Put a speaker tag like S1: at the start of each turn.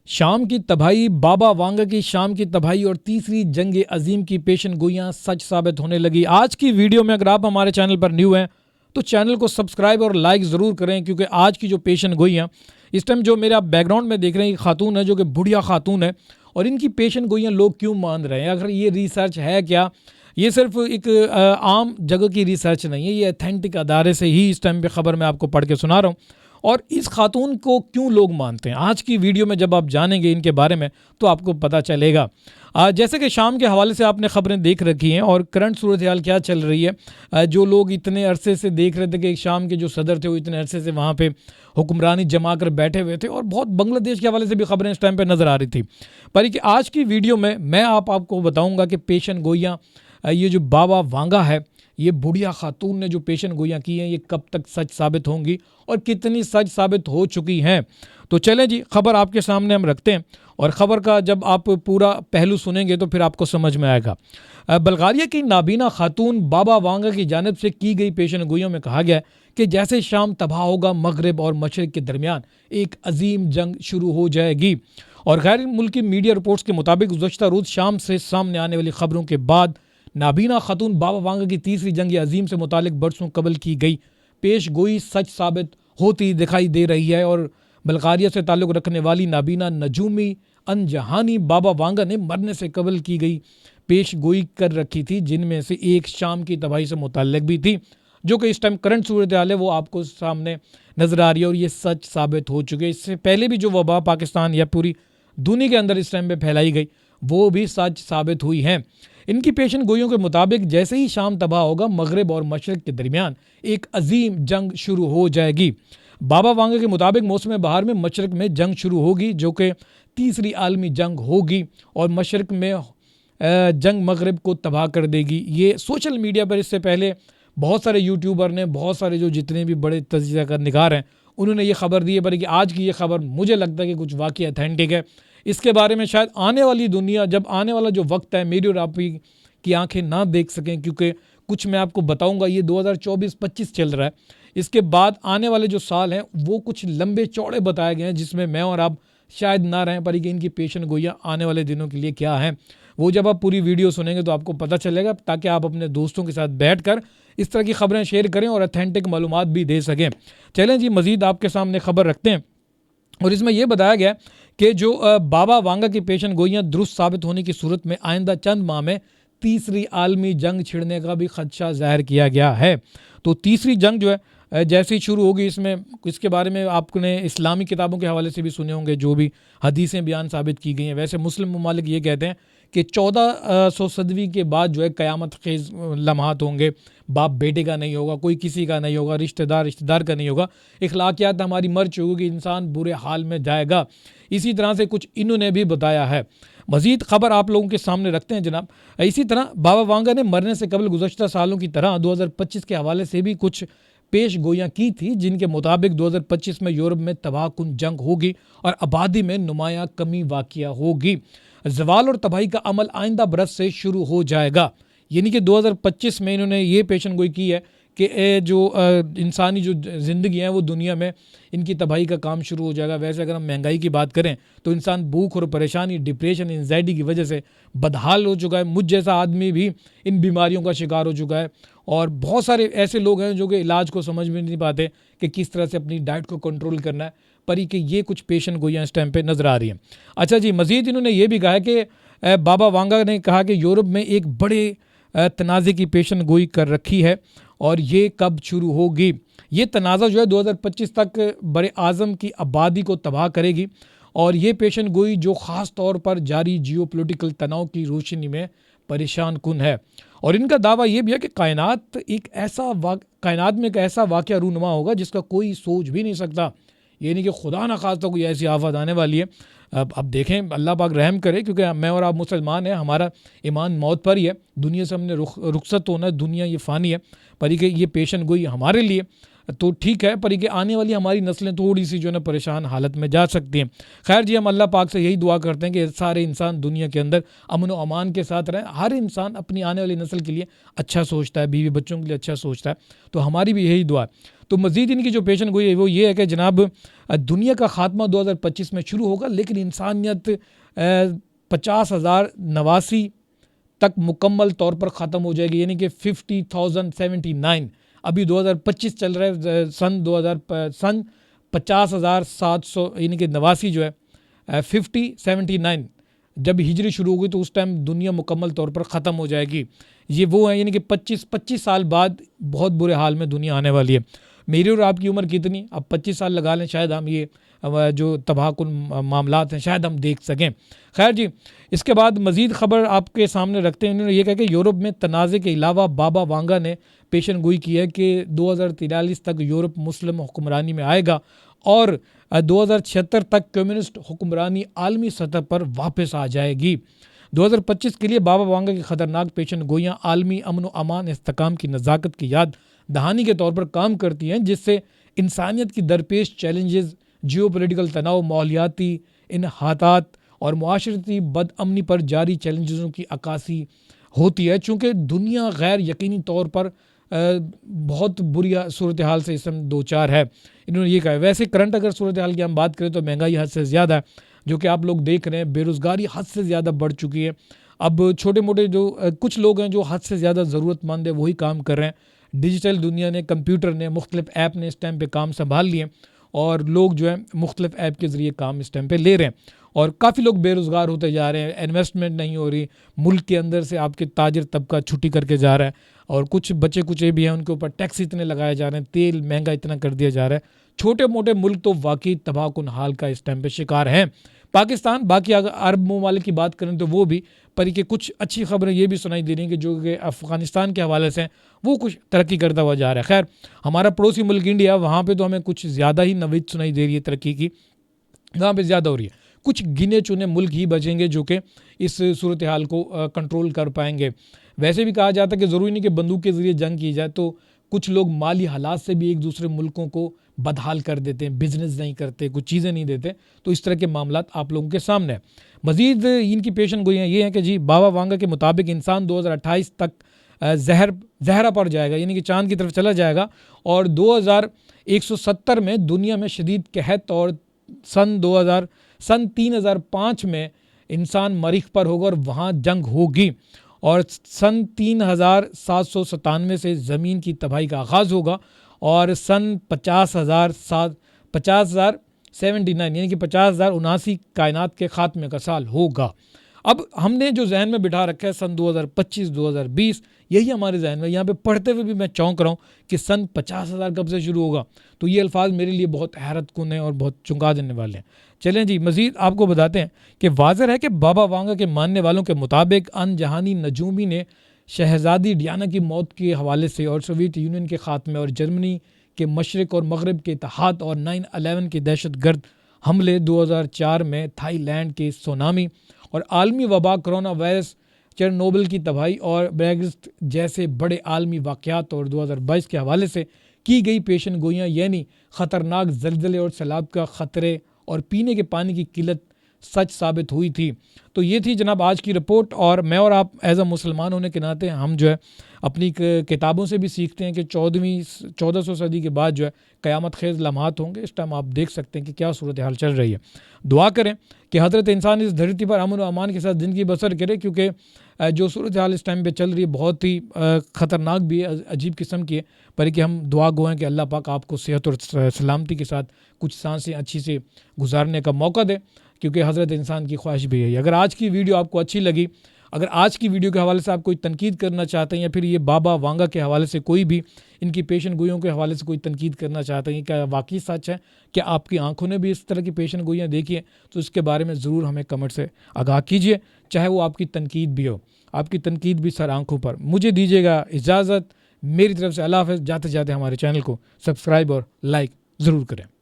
S1: شام کی تباہی، بابا وانگا کی شام کی تباہی اور تیسری جنگ عظیم کی پیشن گوئیاں سچ ثابت ہونے لگی۔ آج کی ویڈیو میں اگر آپ ہمارے چینل پر نیو ہیں تو چینل کو سبسکرائب اور لائک ضرور کریں، کیونکہ آج کی جو پیشن گوئیاں اس ٹائم جو میرے آپ بیک گراؤنڈ میں دیکھ رہے ہیں، یہ خاتون ہے جو کہ بڑھیا خاتون ہے، اور ان کی پیشن گوئیاں لوگ کیوں مان رہے ہیں؟ اگر یہ ریسرچ ہے کیا؟ یہ صرف ایک عام جگہ کی ریسرچ نہیں ہے، یہ ایتھینٹک ادارے سے ہی اس ٹائم پہ خبر میں آپ کو پڑھ کے سنا رہا ہوں۔ اور اس خاتون کو کیوں لوگ مانتے ہیں، آج کی ویڈیو میں جب آپ جانیں گے ان کے بارے میں تو آپ کو پتہ چلے گا۔ جیسے کہ شام کے حوالے سے آپ نے خبریں دیکھ رکھی ہیں، اور کرنٹ صورتحال کیا چل رہی ہے، جو لوگ اتنے عرصے سے دیکھ رہے تھے کہ شام کے جو صدر تھے وہ اتنے عرصے سے وہاں پہ حکمرانی جما کر بیٹھے ہوئے تھے، اور بہت بنگلہ دیش کے حوالے سے بھی خبریں اس ٹائم پہ نظر آ رہی تھی، پر کہ آج کی ویڈیو میں آپ کو بتاؤں گا کہ پیشن گوئیاں، یہ جو بابا وانگا ہے، یہ بڑھیا خاتون نے جو پیشن گوئیاں کی ہیں، یہ کب تک سچ ثابت ہوں گی اور کتنی سچ ثابت ہو چکی ہیں۔ تو چلیں جی، خبر آپ کے سامنے ہم رکھتے ہیں، اور خبر کا جب آپ پورا پہلو سنیں گے تو پھر آپ کو سمجھ میں آئے گا۔ بلغاریہ کی نابینا خاتون بابا وانگا کی جانب سے کی گئی پیشن گوئیوں میں کہا گیا ہے کہ جیسے شام تباہ ہوگا، مغرب اور مشرق کے درمیان ایک عظیم جنگ شروع ہو جائے گی۔ اور غیر ملکی میڈیا رپورٹس کے مطابق گزشتہ روز شام سے سامنے آنے والی خبروں کے بعد نابینا خاتون بابا وانگا کی تیسری جنگ عظیم سے متعلق برسوں قبل کی گئی پیش گوئی سچ ثابت ہوتی دکھائی دے رہی ہے۔ اور بلغاریہ سے تعلق رکھنے والی نابینا نجومی انجہانی بابا وانگا نے مرنے سے قبل کی گئی پیش گوئی کر رکھی تھی، جن میں سے ایک شام کی تباہی سے متعلق بھی تھی، جو کہ اس ٹائم کرنٹ صورتحال ہے وہ آپ کو سامنے نظر آ رہی ہے، اور یہ سچ ثابت ہو چکے۔ اس سے پہلے بھی جو وبا پاکستان یا پوری دنیا کے اندر اس ٹائم پہ پھیلائی گئی وہ بھی سچ ثابت ہوئی ہیں۔ ان کی پیشن گوئیوں کے مطابق جیسے ہی شام تباہ ہوگا، مغرب اور مشرق کے درمیان ایک عظیم جنگ شروع ہو جائے گی۔ بابا وانگا کے مطابق موسم بہار میں مشرق میں جنگ شروع ہوگی، جو کہ تیسری عالمی جنگ ہوگی، اور مشرق میں جنگ مغرب کو تباہ کر دے گی۔ یہ سوشل میڈیا پر اس سے پہلے بہت سارے یوٹیوبر نے، بہت سارے جو جتنے بھی بڑے تجزیہ کار نگار ہیں، انہوں نے یہ خبر دی ہے، پر کہ آج کی یہ خبر مجھے لگتا ہے کہ کچھ واقعی ایتھینٹک ہے۔ اس کے بارے میں شاید آنے والی دنیا، جب آنے والا جو وقت ہے، میری اور آپ کی آنکھیں نہ دیکھ سکیں، کیونکہ کچھ میں آپ کو بتاؤں گا، یہ 2024-25 چل رہا ہے۔ اس کے بعد آنے والے جو سال ہیں وہ کچھ لمبے چوڑے بتائے گئے ہیں، جس میں اور آپ شاید نہ رہیں، پر کہ ان کی پیشن گوئیاں آنے والے دنوں کے لیے کیا ہیں، وہ جب آپ پوری ویڈیو سنیں گے تو آپ کو پتہ چلے گا، تاکہ آپ اپنے دوستوں کے ساتھ بیٹھ کر اس طرح کی خبریں شیئر کریں اور ایتھینٹک معلومات بھی دے سکیں۔ چلیں جی، مزید آپ کے سامنے خبر رکھتے ہیں، اور اس میں یہ بتایا گیا کہ جو بابا وانگا کی پیشن گوئیاں درست ثابت ہونے کی صورت میں آئندہ چند ماہ میں تیسری عالمی جنگ چھڑنے کا بھی خدشہ ظاہر کیا گیا ہے۔ تو تیسری جنگ جو ہے جیسے ہی شروع ہوگی، اس کے بارے میں آپ نے اسلامی کتابوں کے حوالے سے بھی سنے ہوں گے، جو بھی حدیثیں بیان ثابت کی گئی ہیں۔ ویسے مسلم ممالک یہ کہتے ہیں کہ 1400 صدوی کے بعد جو ہے قیامت خیز لمحات ہوں گے، باپ بیٹے کا نہیں ہوگا، کوئی کسی کا نہیں ہوگا، رشتہ دار کا نہیں ہوگا، اخلاقیات ہماری مر چکی، انسان برے حال میں جائے گا۔ اسی طرح سے کچھ انہوں نے بھی بتایا ہے۔ مزید خبر آپ لوگوں کے سامنے رکھتے ہیں جناب۔ اسی طرح بابا وانگا نے مرنے سے قبل گزشتہ سالوں کی طرح 2025 کے حوالے سے بھی کچھ پیش گوئیاں کی تھی، جن کے مطابق 2025 میں یورپ میں تباہ کن جنگ ہوگی اور آبادی میں نمایاں کمی واقع ہوگی۔ زوال اور تباہی کا عمل آئندہ برس سے شروع ہو جائے گا، یعنی کہ 2025 میں انہوں نے یہ پیشن گوئی کی ہے کہ جو انسانی جو زندگی ہیں وہ دنیا میں ان کی تباہی کا کام شروع ہو جائے گا۔ ویسے اگر ہم مہنگائی کی بات کریں تو انسان بھوک اور پریشانی، ڈپریشن، انزائٹی کی وجہ سے بدحال ہو چکا ہے۔ مجھ جیسا آدمی بھی ان بیماریوں کا شکار ہو چکا ہے، اور بہت سارے ایسے لوگ ہیں جو کہ علاج کو سمجھ میں نہیں پاتے کہ کس طرح سے اپنی ڈائٹ کو کنٹرول کرنا ہے، پر کہ یہ کچھ پیشن گوئیاں اس ٹائم پہ نظر آ رہی ہیں۔ اچھا جی، مزید انہوں نے یہ بھی کہا کہ بابا وانگا نے کہا کہ یورپ میں ایک بڑے تنازع کی پیشن گوئی کر رکھی ہے، اور یہ کب شروع ہوگی۔ یہ تنازع جو ہے 2025 تک بر اعظم کی آبادی کو تباہ کرے گی، اور یہ پیشن گوئی جو خاص طور پر جاری جیو پولیٹیکل تناؤ کی روشنی میں پریشان کن ہے۔ اور ان کا دعویٰ یہ بھی ہے کہ کائنات میں ایک ایسا واقعہ رونما ہوگا جس کا کوئی سوچ بھی نہیں سکتا، یعنی کہ خدا نہ خواستہ کوئی ایسی آفت آنے والی ہے۔ اب دیکھیں، اللہ پاک رحم کرے، کیونکہ میں اور آپ مسلمان ہیں، ہمارا ایمان موت پر ہی ہے، دنیا سے ہم نے رخصت ہونا ہے، دنیا یہ فانی ہے، پر کہ یہ پیشن گوئی ہمارے لیے تو ٹھیک ہے، پر کہ آنے والی ہماری نسلیں تھوڑی سی جو ہے نا پریشان حالت میں جا سکتی ہیں۔ خیر جی، ہم اللہ پاک سے یہی دعا کرتے ہیں کہ سارے انسان دنیا کے اندر امن و امان کے ساتھ رہیں۔ ہر انسان اپنی آنے والی نسل کے لیے اچھا سوچتا ہے، بیوی بچوں کے لیے اچھا سوچتا ہے، تو ہماری بھی یہی دعا ہے۔ تو مزید ان کی جو پیشن گوئی ہے وہ یہ ہے کہ جناب دنیا کا خاتمہ 2025 میں شروع ہوگا، لیکن انسانیت 50,089 تک مکمل طور پر ختم ہو جائے گی، یعنی کہ 50,079. ابھی 2025 چل رہا ہے، سن 50,700 یعنی کہ 89 جو ہے 5079 جب ہجری شروع ہوگی تو اس ٹائم دنیا مکمل طور پر ختم ہو جائے گی. یہ وہ ہے، یعنی کہ 25 سال بعد بہت برے حال میں دنیا آنے والی ہے. میری اور آپ کی عمر کتنی؟ اب 25 سال لگا لیں، شاید ہم یہ جو تباہ کن معاملات ہیں شاید ہم دیکھ سکیں. خیر جی، اس کے بعد مزید خبر آپ کے سامنے رکھتے ہیں. انہوں نے یہ کہا کہ یورپ میں تنازع کے علاوہ بابا وانگا نے پیشن گوئی کی ہے کہ 2043 تک یورپ مسلم حکمرانی میں آئے گا اور 2076 تک کمیونسٹ حکمرانی عالمی سطح پر واپس آ جائے گی. 2025 کے لیے بابا وانگا کی خطرناک پیشن گوئیاں عالمی امن و امان استحکام کی نزاکت کی یاد دہانی کے طور پر کام کرتی ہیں، جس سے انسانیت کی درپیش چیلنجز، جیو پولیٹیکل تناؤ، ماحولیاتی انحطاط اور معاشرتی بد امنی پر جاری چیلنجزوں کی عکاسی ہوتی ہے. چونکہ دنیا غیر یقینی طور پر بہت بری صورتحال سے اس میں دوچار ہے. انہوں نے یہ کہا ہے. ویسے کرنٹ اگر صورتحال کی ہم بات کریں تو مہنگائی حد سے زیادہ ہے، جو کہ آپ لوگ دیکھ رہے ہیں. بے روزگاری حد سے زیادہ بڑھ چکی ہے. اب چھوٹے موٹے جو کچھ لوگ ہیں جو حد سے زیادہ ضرورت مند ہیں وہی کام کر رہے ہیں. ڈیجیٹل دنیا نے، کمپیوٹر نے، مختلف ایپ نے اس ٹائم پہ کام سنبھال لیے اور لوگ جو ہے مختلف ایپ کے ذریعے کام اس ٹائم پہ لے رہے ہیں اور کافی لوگ بے روزگار ہوتے جا رہے ہیں. انویسٹمنٹ نہیں ہو رہی، ملک کے اندر سے آپ کے تاجر طبقہ چھٹی کر کے جا رہا ہے اور کچھ بچے کچے بھی ہیں ان کے اوپر ٹیکس اتنے لگائے جا رہے ہیں، تیل مہنگا اتنا کر دیا جا رہا ہے. چھوٹے موٹے ملک تو واقعی تباہ کن حال کا اس ٹائم پہ شکار ہیں. پاکستان، باقی اگر عرب ممالک کی بات کریں تو وہ بھی، پر کہ کچھ اچھی خبریں یہ بھی سنائی دے رہی ہیں کہ جو کہ افغانستان کے حوالے سے وہ کچھ ترقی کرتا ہوا جا رہا ہے. خیر، ہمارا پڑوسی ملک انڈیا، وہاں پہ تو ہمیں کچھ زیادہ ہی نوید سنائی دے رہی ہے ترقی کی، وہاں پہ زیادہ ہو رہی ہے. کچھ گنے چنے ملک ہی بچیں گے جو کہ اس صورتحال کو کنٹرول کر پائیں گے. ویسے بھی کہا جاتا ہے کہ ضروری نہیں کہ بندوق کے ذریعے جنگ کی جائے، تو کچھ لوگ مالی حالات سے بھی ایک دوسرے ملکوں کو بدحال کر دیتے ہیں، بزنس نہیں کرتے، کچھ چیزیں نہیں دیتے. تو اس طرح کے معاملات آپ لوگوں کے سامنے ہیں. مزید ان کی پیشن گوئیاں یہ ہیں کہ جی بابا وانگا کے مطابق انسان 2028 تک زہرا پڑ جائے گا، یعنی کہ چاند کی طرف چلا جائے گا اور 2170 میں دنیا میں شدید قحط اور سن 3005 میں انسان مریخ پر ہوگا اور وہاں جنگ ہوگی اور سن 3797 سے زمین کی تباہی کا آغاز ہوگا اور سن 50,079 یعنی کہ 50,079 کائنات کے خاتمے کا سال ہوگا. اب ہم نے جو ذہن میں بٹھا رکھا ہے سن 2025 2020، یہی ہمارے ذہن میں. یہاں پہ پڑھتے ہوئے بھی میں چونک رہا ہوں کہ سن 50,000 کب سے شروع ہوگا. تو یہ الفاظ میرے لیے بہت حیرت کن ہیں اور بہت چونکا دینے والے ہیں. چلیں جی، مزید آپ کو بتاتے ہیں کہ واضح ہے کہ بابا وانگا کے ماننے والوں کے مطابق ان جہانی نجومی نے شہزادی ڈیانا کی موت کے حوالے سے اور سوویت یونین کے خاتمے اور جرمنی کے مشرق اور مغرب کے اتحاد اور 9/11 کے دہشت گرد حملے، 2004 میں تھائی لینڈ کے سونامی اور عالمی وبا کرونا وائرس، چیرنوبل کی تباہی اور بریگزٹ جیسے بڑے عالمی واقعات اور 2022 کے حوالے سے کی گئی پیشن گوئیاں، یعنی خطرناک زلزلے اور سیلاب کا خطرے اور پینے کے پانی کی قلت، سچ ثابت ہوئی تھی. تو یہ تھی جناب آج کی رپورٹ. اور میں اور آپ ایز اے مسلمان ہونے کے ناطے ہم جو ہے اپنی کتابوں سے بھی سیکھتے ہیں کہ 1400 صدی کے بعد جو ہے قیامت خیز لمحات ہوں گے. اس ٹائم آپ دیکھ سکتے ہیں کہ کیا صورتحال چل رہی ہے. دعا کریں کہ حضرت انسان اس دھرتی پر امن و امان کے ساتھ زندگی بسر کرے، کیونکہ جو صورتحال اس ٹائم پہ چل رہی ہے بہت ہی خطرناک بھی ہے، عجیب قسم کی ہے. پر کہ ہم دعا گو ہیں کہ اللہ پاک آپ کو صحت اور سلامتی کے ساتھ کچھ سانسیں اچھی سے گزارنے کا موقع دے، کیونکہ حضرت انسان کی خواہش بھی ہے. اگر آج کی ویڈیو آپ کو اچھی لگی، اگر آج کی ویڈیو کے حوالے سے آپ کوئی تنقید کرنا چاہتے ہیں یا پھر یہ بابا وانگا کے حوالے سے کوئی بھی ان کی پیشن گوئیوں کے حوالے سے کوئی تنقید کرنا چاہتے ہیں، کیا واقعی سچ ہے، کہ آپ کی آنکھوں نے بھی اس طرح کی پیشن گوئیاں دیکھی ہیں، تو اس کے بارے میں ضرور ہمیں کمنٹ سے آگاہ کیجیے، چاہے وہ آپ کی تنقید بھی ہو. آپ کی تنقید بھی سر آنکھوں پر. مجھے دیجیے گا اجازت، میری طرف سے اللہ حافظ. جاتے جاتے ہمارے چینل کو سبسکرائب اور لائک ضرور کریں.